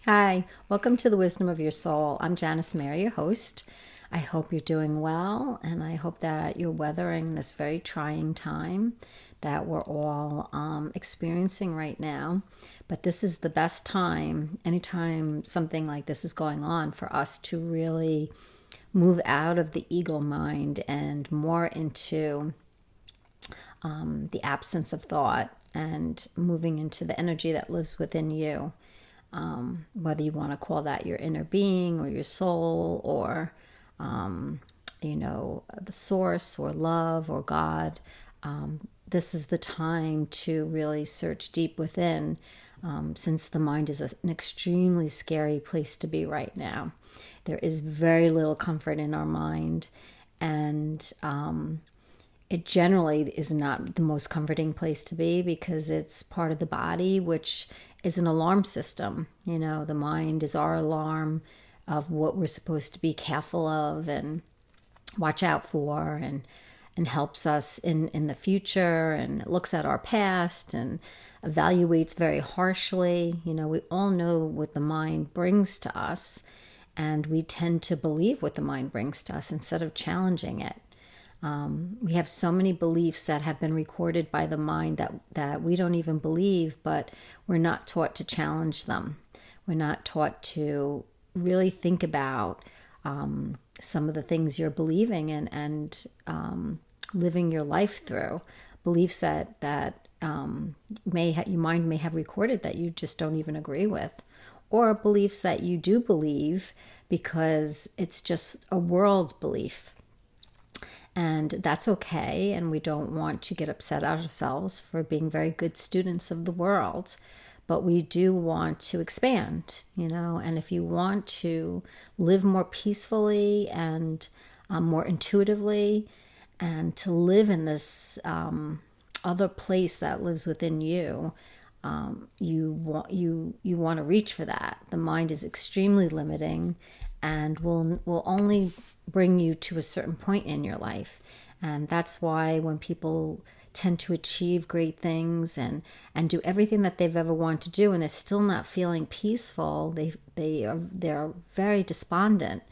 Hi, welcome to the Wisdom of Your Soul. I'm Janice Mary, your host. I hope you're doing well, and I hope that you're weathering this very trying time that we're all experiencing right now. But this is the best time, anytime something like this is going on, for us to really move out of the ego mind and more into the absence of thought and moving into the energy that lives within you. Whether you want to call that your inner being or your soul or, the source or love or God. This is the time to really search deep within, since the mind is an extremely scary place to be right now. There is very little comfort in our mind, and it generally is not the most comforting place to be because it's part of the body, which is an alarm system. The mind is our alarm of what we're supposed to be careful of and watch out for, and helps us in the future, and looks at our past and evaluates very harshly. We all know what the mind brings to us, and we tend to believe what the mind brings to us instead of challenging it. We have so many beliefs that have been recorded by the mind that we don't even believe, but we're not taught to challenge them. We're not taught to really think about some of the things you're believing and living your life through. Beliefs that your mind may have recorded that you just don't even agree with, or beliefs that you do believe because it's just a world belief. And that's okay, and we don't want to get upset at ourselves for being very good students of the world. But we do want to expand, and if you want to live more peacefully and more intuitively, and to live in this other place that lives within you, you want to reach for that. The mind is extremely limiting, and will only bring you to a certain point in your life. And that's why when people tend to achieve great things and do everything that they've ever wanted to do, and they're still not feeling peaceful, they're very despondent.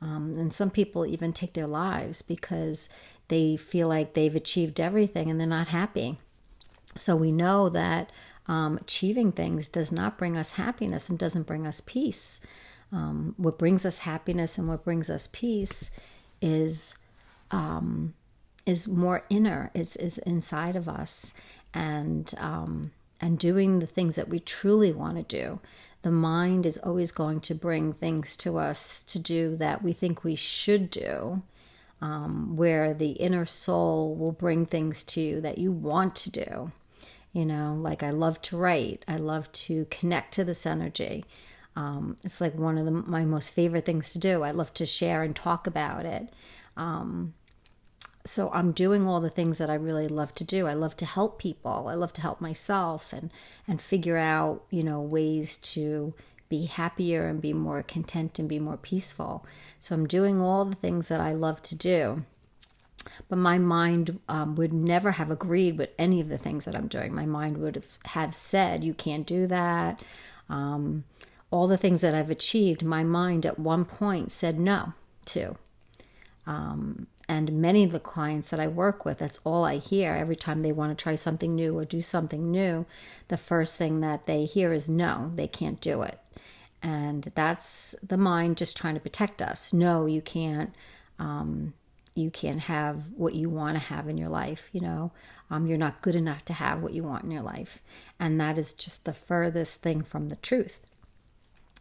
And some people even take their lives because they feel like they've achieved everything and they're not happy. So we know that achieving things does not bring us happiness and doesn't bring us peace. What brings us happiness and what brings us peace is more inner. It's inside of us, and doing the things that we truly want to do. The mind is always going to bring things to us to do that we think we should do, where the inner soul will bring things to you that you want to do. Like I love to write. I love to connect to this energy. It's like one of my most favorite things to do. I love to share and talk about it. So I'm doing all the things that I really love to do. I love to help people. I love to help myself and figure out, ways to be happier and be more content and be more peaceful. So I'm doing all the things that I love to do. But my mind would never have agreed with any of the things that I'm doing. My mind would have said, you can't do that. All the things that I've achieved, my mind at one point said no to. And many of the clients that I work with, that's all I hear every time they want to try something new or do something new. The first thing that they hear is no, they can't do it. And that's the mind just trying to protect us. No, you can't. You can't have what you want to have in your life. You're not good enough to have what you want in your life. And that is just the furthest thing from the truth.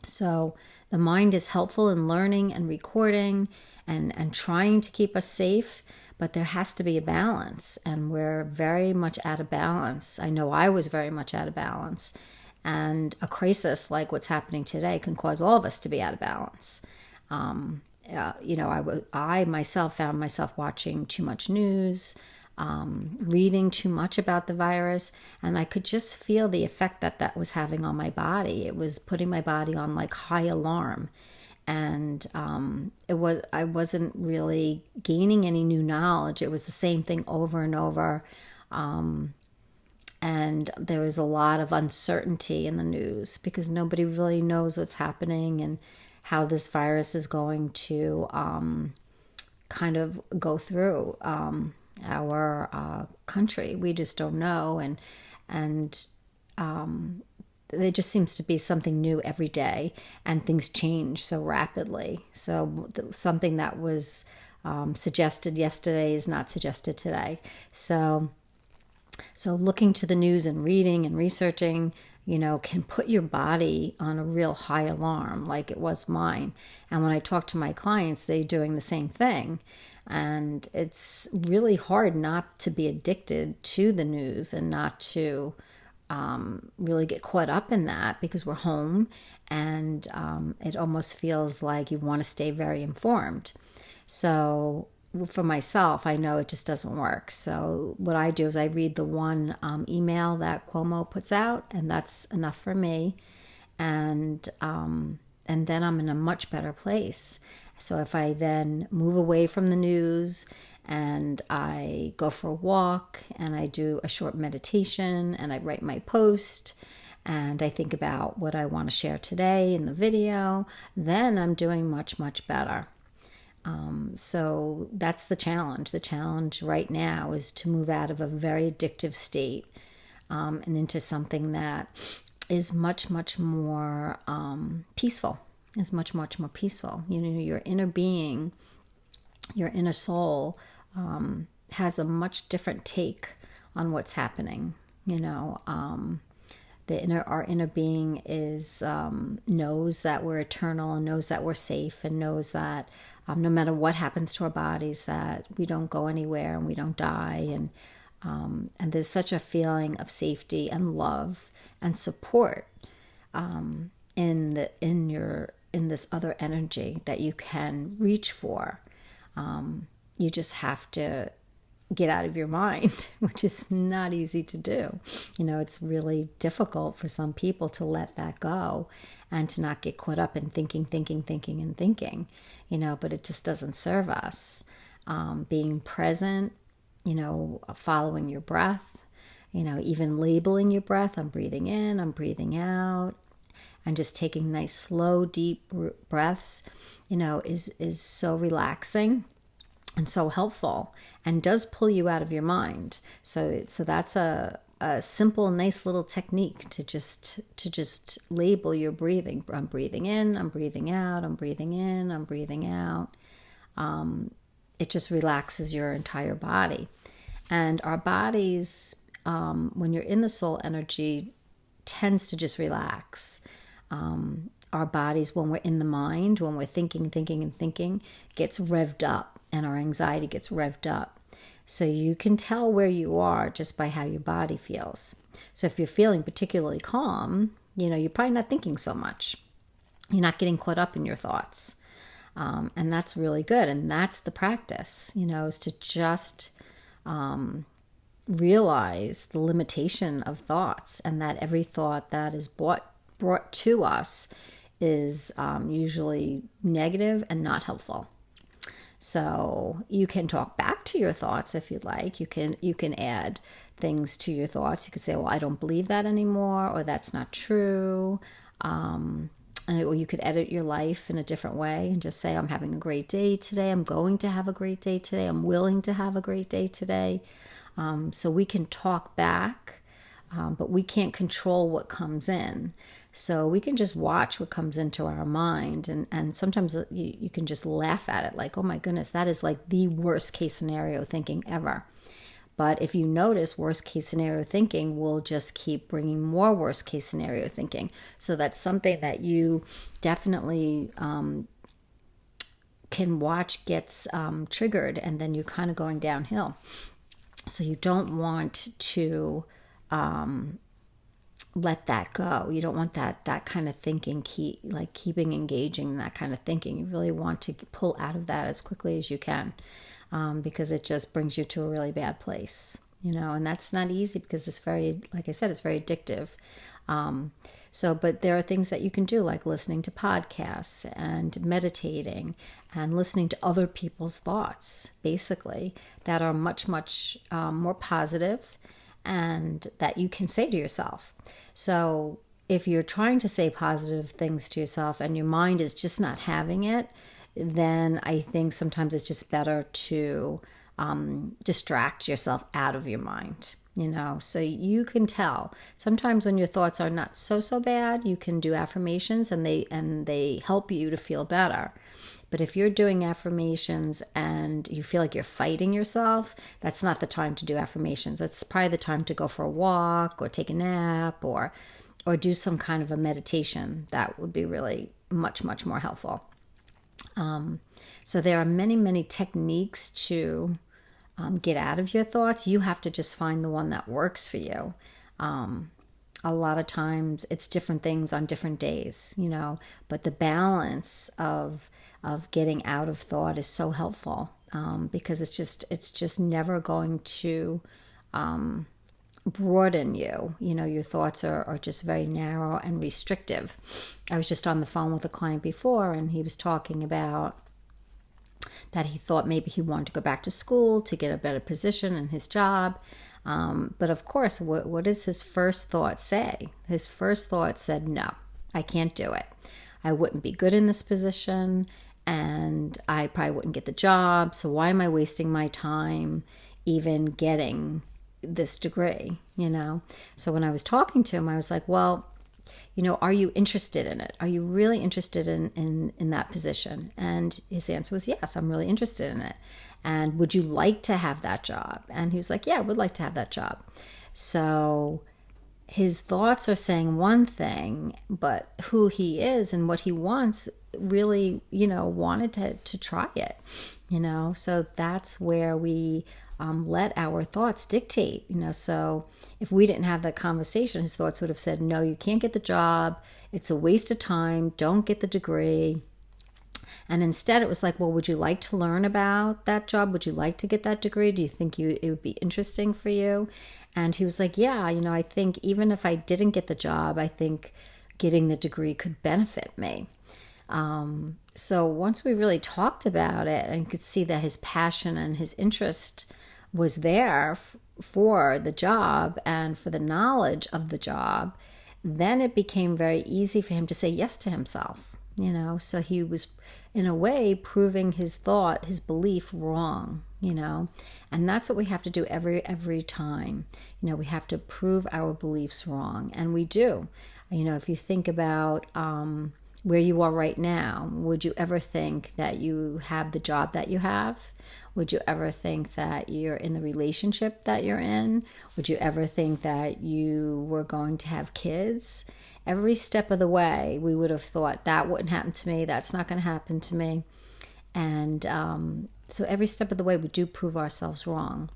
So the mind is helpful in learning and recording and trying to keep us safe, but there has to be a balance, and we're very much out of balance. I know I was very much out of balance, and a crisis like what's happening today can cause all of us to be out of balance. I myself found myself watching too much news, reading too much about the virus, and I could just feel the effect that was having on my body. It was putting my body on like high alarm, and I wasn't really gaining any new knowledge. It was the same thing over and over, And there is a lot of uncertainty in the news because nobody really knows what's happening and how this virus is going to kind of go through our country. We just don't know, and there just seems to be something new every day, and things change so rapidly. So something that was suggested yesterday is not suggested today. So looking to the news and reading and researching, can put your body on a real high alarm, like it was mine. And when I talk to my clients, they're doing the same thing. And it's really hard not to be addicted to the news and not to really get caught up in that, because we're home, and it almost feels like you want to stay very informed. So for myself, I know it just doesn't work. So what I do is I read the one email that Cuomo puts out, and that's enough for me. And then I'm in a much better place. So if I then move away from the news and I go for a walk and I do a short meditation and I write my post and I think about what I want to share today in the video, then I'm doing much, much better. So that's the challenge. The challenge right now is to move out of a very addictive state and into something that is much, much more peaceful. Is much, much more peaceful. Your inner being, your inner soul has a much different take on what's happening. Our inner being knows that we're eternal and knows that we're safe and knows that no matter what happens to our bodies, that we don't go anywhere and we don't die. And there's such a feeling of safety and love and support in this other energy that you can reach for. You just have to get out of your mind, which is not easy to do. It's really difficult for some people to let that go and to not get caught up in thinking, but it just doesn't serve us. Being present, following your breath, even labeling your breath. I'm breathing in, I'm breathing out. And just taking nice, slow, deep breaths, is so relaxing and so helpful, and does pull you out of your mind. So that's a simple, nice little technique to just label your breathing. I'm breathing in, I'm breathing out, I'm breathing in, I'm breathing out. It just relaxes your entire body. And our bodies, when you're in the soul energy, tends to just relax. Our bodies, when we're in the mind, when we're thinking, gets revved up, and our anxiety gets revved up. So you can tell where you are just by how your body feels. So if you're feeling particularly calm, you're probably not thinking so much. You're not getting caught up in your thoughts. And that's really good. And that's the practice, is to just realize the limitation of thoughts, and that every thought that is brought to us is usually negative and not helpful. So you can talk back to your thoughts if you'd like. You can add things to your thoughts. You could say, well, I don't believe that anymore, or that's not true. Or you could edit your life in a different way and just say, I'm having a great day today. I'm going to have a great day today. I'm willing to have a great day today. So we can talk back, but we can't control what comes in. So we can just watch what comes into our mind. And sometimes you can just laugh at it like, oh my goodness, that is like the worst case scenario thinking ever. But if you notice, worst case scenario thinking will just keep bringing more worst case scenario thinking. So that's something that you definitely can watch gets triggered, and then you're kind of going downhill. So you don't want to let that go. You don't want that kind of thinking, keeping engaging in that kind of thinking. You really want to pull out of that as quickly as you can, because it just brings you to a really bad place, and that's not easy because it's very, like I said, it's very addictive. But there are things that you can do, like listening to podcasts and meditating and listening to other people's thoughts, basically, that are much, much more positive and that you can say to yourself. So if you're trying to say positive things to yourself and your mind is just not having it, then I think sometimes it's just better to distract yourself out of your mind. So you can tell sometimes when your thoughts are not so bad, you can do affirmations and they help you to feel better. But if you're doing affirmations and you feel like you're fighting yourself, that's not the time to do affirmations. That's probably the time to go for a walk or take a nap or do some kind of a meditation. That would be really much more helpful. So there are many techniques to get out of your thoughts. You have to just find the one that works for you. A lot of times it's different things on different days, but the balance of getting out of thought is so helpful, because it's just never going to broaden you. Your thoughts are just very narrow and restrictive. I was just on the phone with a client before, and he was talking about that he thought maybe he wanted to go back to school to get a better position in his job. But of course, what does his first thought say? His first thought said, no, I can't do it. I wouldn't be good in this position, and I probably wouldn't get the job. So why am I wasting my time even getting this degree? So when I was talking to him, I was like, well, are you interested in it? Are you really interested in that position? And his answer was, yes, I'm really interested in it. And would you like to have that job? And he was like, yeah, I would like to have that job. So his thoughts are saying one thing, but who he is and what he wants really, wanted to try it, So that's where we let our thoughts dictate, So if we didn't have that conversation, his thoughts would have said, no, you can't get the job. It's a waste of time. Don't get the degree. And instead it was like, well, would you like to learn about that job? Would you like to get that degree? Do you think it would be interesting for you? And he was like, yeah, I think even if I didn't get the job, I think getting the degree could benefit me. So once we really talked about it and could see that his passion and his interest was there for the job and for the knowledge of the job, then it became very easy for him to say yes to himself, So he was, in a way, proving his belief wrong, And that's what we have to do every time. We have to prove our beliefs wrong, and we do. If you think about where you are right now, would you ever think that you have the job that you have? Would you ever think that you're in the relationship that you're in? Would you ever think that you were going to have kids? Every step of the way, we would have thought that wouldn't happen to me. That's not going to happen to me. And so every step of the way, we do prove ourselves wrong.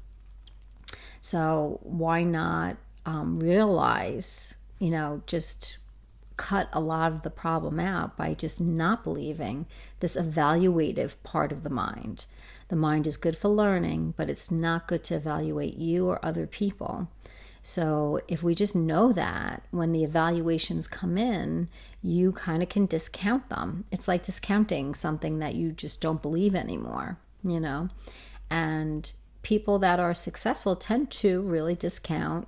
So why not realize, just cut a lot of the problem out by just not believing this evaluative part of the mind. The mind is good for learning, but it's not good to evaluate you or other people. So if we just know that when the evaluations come in, you kind of can discount them. It's like discounting something that you just don't believe anymore, And people that are successful tend to really discount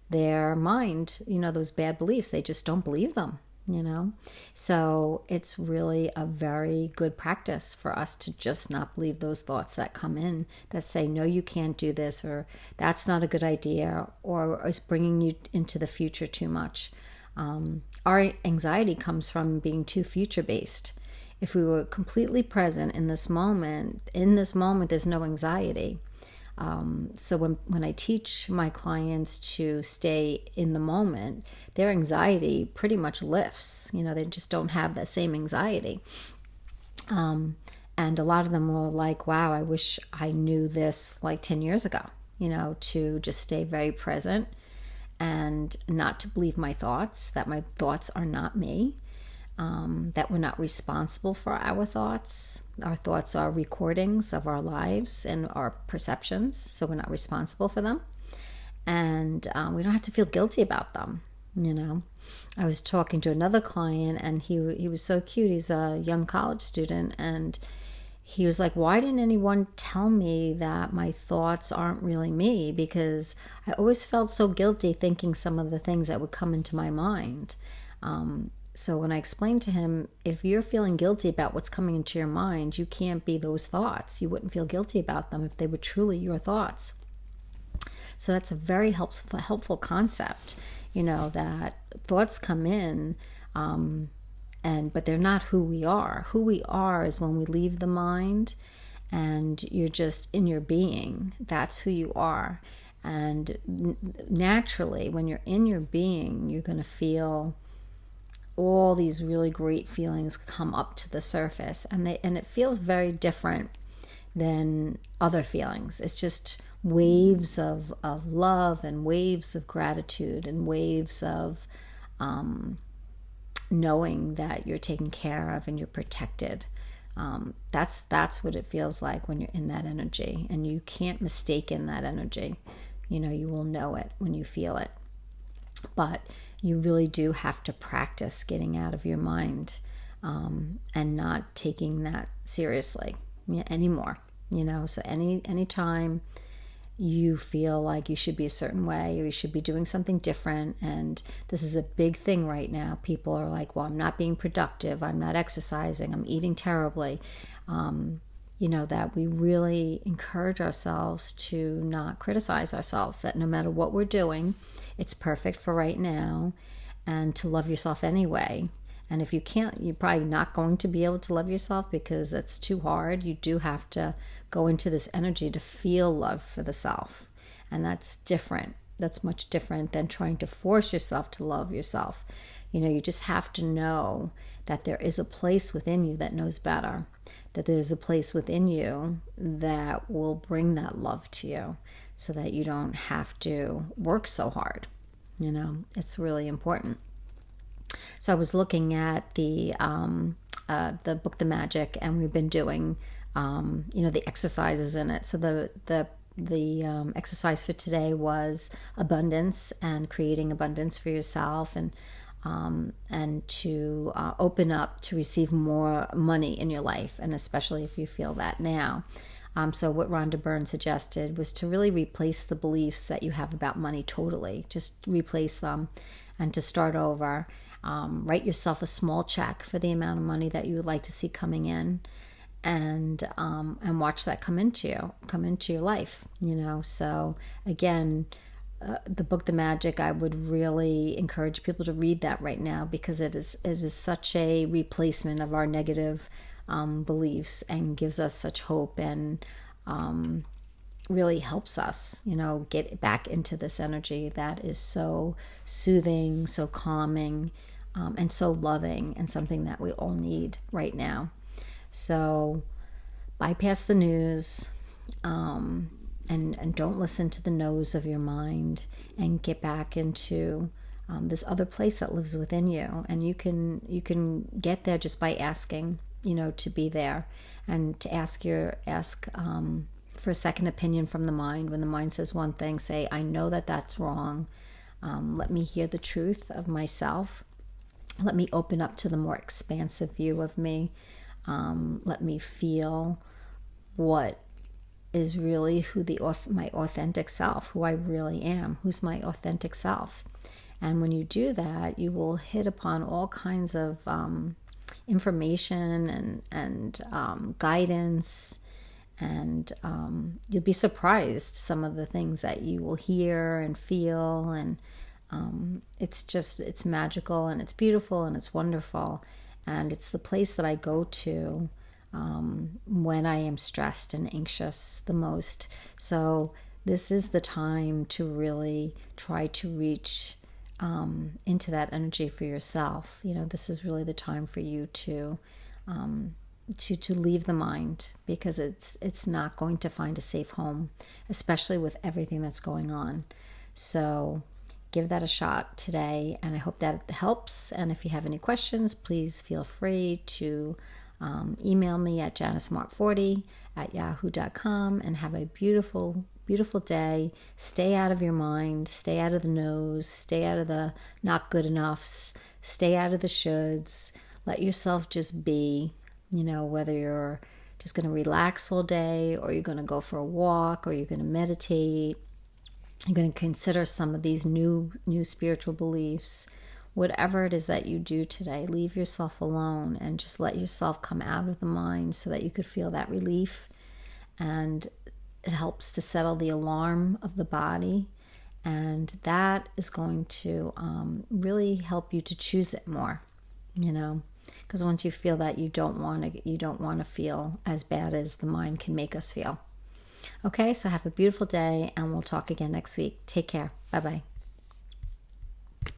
their mind, those bad beliefs. They just don't believe them, So it's really a very good practice for us to just not believe those thoughts that come in that say, no, you can't do this, or that's not a good idea, or is bringing you into the future too much. Our anxiety comes from being too future-based. If we were completely present in this moment, there's no anxiety. So when I teach my clients to stay in the moment, their anxiety pretty much lifts. They just don't have that same anxiety. And a lot of them were like, wow, I wish I knew this like 10 years ago, to just stay very present and not to believe my thoughts, that my thoughts are not me. That we're not responsible for our thoughts. Our thoughts are recordings of our lives and our perceptions, so we're not responsible for them. And we don't have to feel guilty about them, I was talking to another client, and he was so cute. He's a young college student, and he was like, why didn't anyone tell me that my thoughts aren't really me? Because I always felt so guilty thinking some of the things that would come into my mind. So when I explained to him, if you're feeling guilty about what's coming into your mind, you can't be those thoughts. You wouldn't feel guilty about them if they were truly your thoughts. So that's a very helpful concept, that thoughts come in, but they're not who we are. Who we are is when we leave the mind and you're just in your being. That's who you are. And naturally, when you're in your being, you're going to feel all these really great feelings come up to the surface, and it feels very different than other feelings. It's just waves of love and waves of gratitude and waves of knowing that you're taken care of and you're protected. That's what it feels like when you're in that energy, and you can't mistake in that energy. You will know it when you feel it. But you really do have to practice getting out of your mind, and not taking that seriously anymore. So any time you feel like you should be a certain way or you should be doing something different, and this is a big thing right now. People are like, well, I'm not being productive, I'm not exercising, I'm eating terribly. That we really encourage ourselves to not criticize ourselves, that no matter what we're doing, it's perfect for right now, and to love yourself anyway. And if you can't, you're probably not going to be able to love yourself because it's too hard. You do have to go into this energy to feel love for the self. And that's different. That's much different than trying to force yourself to love yourself. You just have to know that there is a place within you that knows better, that there's a place within you that will bring that love to you so that you don't have to work so hard. It's really important. So I was looking at the book, The Magic, and we've been doing, the exercises in it. So the exercise for today was abundance and creating abundance for yourself, and to open up to receive more money in your life, and especially if you feel that now. So what Rhonda Byrne suggested was to really replace the beliefs that you have about money totally. Just replace them, and to start over. Write yourself a small check for the amount of money that you would like to see coming in, and watch that come into your life. So again, the book The Magic, I would really encourage people to read that right now, because it is such a replacement of our negative beliefs, and gives us such hope, and really helps us, get back into this energy that is so soothing, so calming, and so loving, and something that we all need right now. So bypass the news, and don't listen to the no's of your mind, and get back into this other place that lives within you. And you can get there just by asking, to be there, and to ask for a second opinion from the mind. When the mind says one thing, say, I know that that's wrong. Let me hear the truth of myself. Let me open up to the more expansive view of me. Let me feel what is really my authentic self, who I really am, who's my authentic self. And when you do that, you will hit upon all kinds of information and guidance, and you'll be surprised some of the things that you will hear and feel, and it's magical, and it's beautiful, and it's wonderful, and it's the place that I go to when I am stressed and anxious the most. So this is the time to really try to reach into that energy for yourself. This is really the time for you to leave the mind, because it's not going to find a safe home, especially with everything that's going on. So give that a shot today, and I hope that it helps. And if you have any questions, please feel free to email me at janismart40@yahoo.com, and have a beautiful, beautiful day. Stay out of your mind, stay out of the no's, stay out of the not good enoughs, stay out of the shoulds. Let yourself just be, whether you're just going to relax all day, or you're going to go for a walk, or you're going to meditate, you're going to consider some of these new spiritual beliefs. Whatever it is that you do today, leave yourself alone and just let yourself come out of the mind so that you could feel that relief. And it helps to settle the alarm of the body. And that is going to really help you to choose it more, because once you feel that, you don't want to feel as bad as the mind can make us feel. Okay, so have a beautiful day, and we'll talk again next week. Take care. Bye-bye.